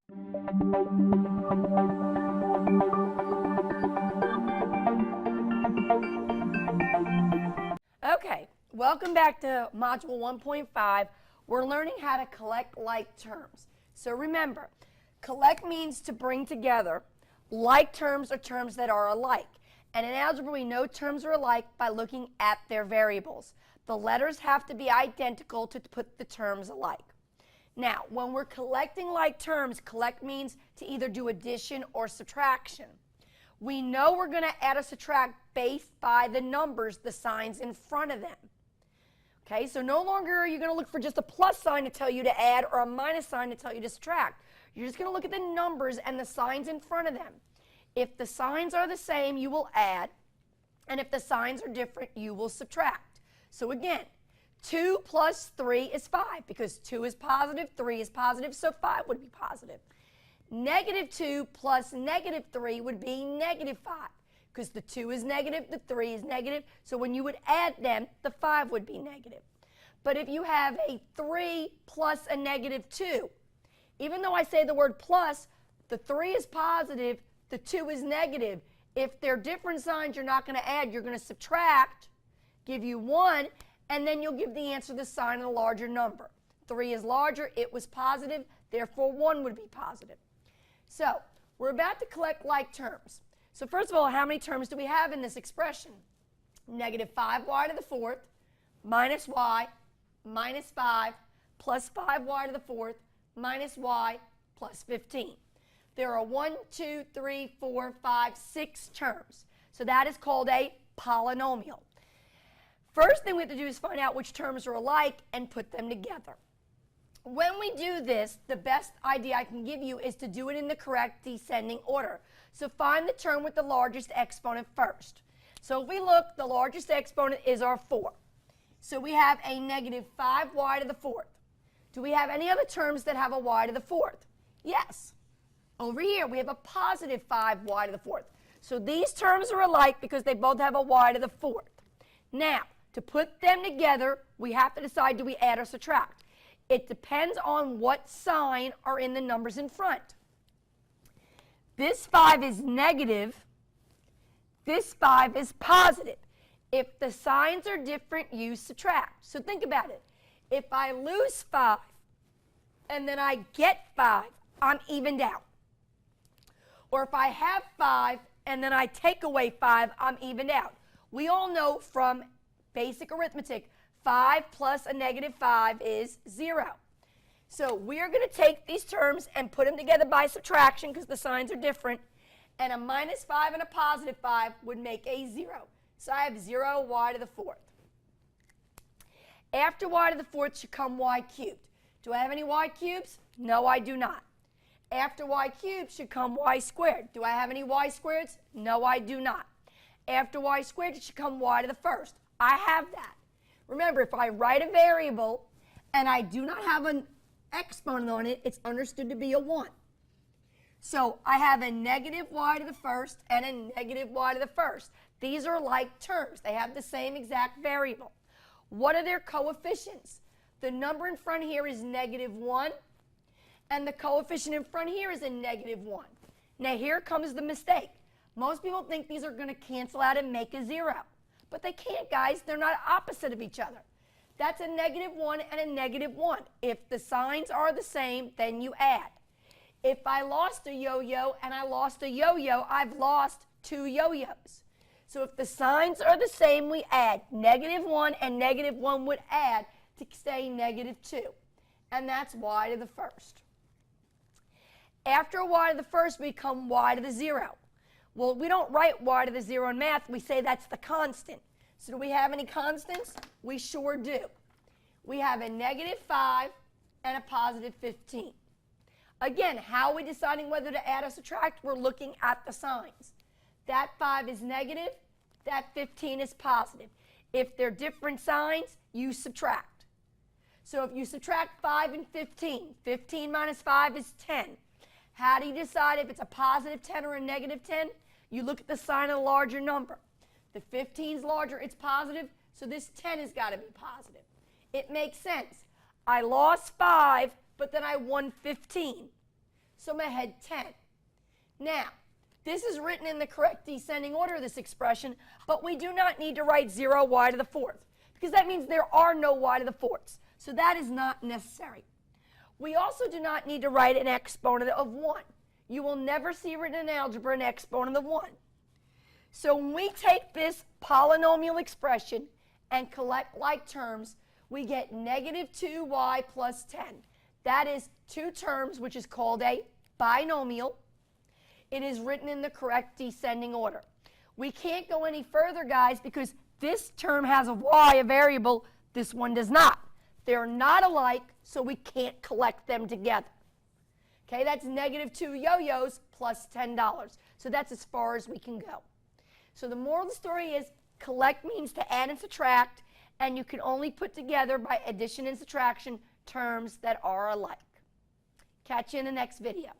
Okay, welcome back to Module 1.5. We're learning how to collect like terms. So remember, collect means to bring together. Like terms are terms that are alike. And in algebra, we know terms are alike by looking at their variables. The letters have to be identical to put the terms alike. Now, when we're collecting like terms, collect means to either do addition or subtraction. We know we're going to add or subtract based by the numbers, the signs in front of them. Okay, so no longer are you going to look for just a plus sign to tell you to add or a minus sign to tell you to subtract. You're just going to look at the numbers and the signs in front of them. If the signs are the same, you will add, and if the signs are different, you will subtract. So again, 2 plus 3 is 5, because 2 is positive, 3 is positive, so 5 would be positive. Negative 2 plus negative 3 would be negative 5, because the 2 is negative, the 3 is negative, so when you would add them, the 5 would be negative. But if you have a 3 plus a negative 2, even though I say the word plus, the 3 is positive, the 2 is negative. If they're different signs, you're not going to add, you're going to subtract, give you 1, and then you'll give the answer the sign of the larger number. 3 is larger, it was positive, therefore 1 would be positive. So, we're about to collect like terms. So first of all, how many terms do we have in this expression? Negative 5y to the fourth, minus y, minus 5, plus 5y to the fourth, minus y, plus 15. There are 1, 2, 3, 4, 5, 6 terms. So that is called a polynomial. First thing we have to do is find out which terms are alike and put them together. When we do this, the best idea I can give you is to do it in the correct descending order. So find the term with the largest exponent first. So if we look, the largest exponent is our 4. So we have a negative 5y to the fourth. Do we have any other terms that have a y to the fourth? Yes. Over here, we have a positive 5y to the fourth. So these terms are alike because they both have a y to the fourth. Now, to put them together, we have to decide, do we add or subtract? It depends on what sign are in the numbers in front. This 5 is negative. This 5 is positive. If the signs are different, you subtract. So think about it. If I lose 5 and then I get 5, I'm evened out. Or if I have 5 and then I take away 5, I'm evened out. We all know from basic arithmetic, 5 plus a negative 5 is 0. So we are going to take these terms and put them together by subtraction because the signs are different. And a minus 5 and a positive 5 would make a 0. So I have 0y to the fourth. After y to the fourth should come y cubed. Do I have any y cubes? No, I do not. After y cubed should come y squared. Do I have any y squareds? No, I do not. After y squared, it should come y to the first. I have that. Remember, if I write a variable and I do not have an exponent on it, it's understood to be a 1. So I have a negative y to the first and a negative y to the first. These are like terms. They have the same exact variable. What are their coefficients? The number in front here is negative 1, and the coefficient in front here is a negative 1. Now here comes the mistake. Most people think these are going to cancel out and make a 0. But they can't, guys. They're not opposite of each other. That's a negative 1 and a negative 1. If the signs are the same, then you add. If I lost a yo-yo and I lost a yo-yo, I've lost 2 yo-yos. So if the signs are the same, we add. Negative 1 and negative 1 would add to say negative 2. And that's y to the first. After y to the first, we come y to the 0. Well, we don't write y to the 0 in math. We say that's the constant. So do we have any constants? We sure do. We have a negative 5 and a positive 15. Again, how are we deciding whether to add or subtract? We're looking at the signs. That 5 is negative. That 15 is positive. If they're different signs, you subtract. So if you subtract 5 and 15, 15 minus 5 is 10. How do you decide if it's a positive 10 or a negative 10? You look at the sign of the larger number. The 15 is larger, it's positive, so this 10 has got to be positive. It makes sense. I lost 5, but then I won 15. so I'm ahead 10. Now, this is written in the correct descending order of this expression, but we do not need to write 0y to the 4th, because that means there are no y to the 4ths. So that is not necessary. We also do not need to write an exponent of 1. You will never see written in algebra an exponent of 1. So when we take this polynomial expression and collect like terms, we get negative 2y plus 10. That is two terms, which is called a binomial. It is written in the correct descending order. We can't go any further, guys, because this term has a y, a variable. This one does not. They're not alike, so we can't collect them together. Okay, that's negative 2 yo-yos plus $10. So that's as far as we can go. So the moral of the story is collect means to add and subtract, and you can only put together by addition and subtraction terms that are alike. Catch you in the next video.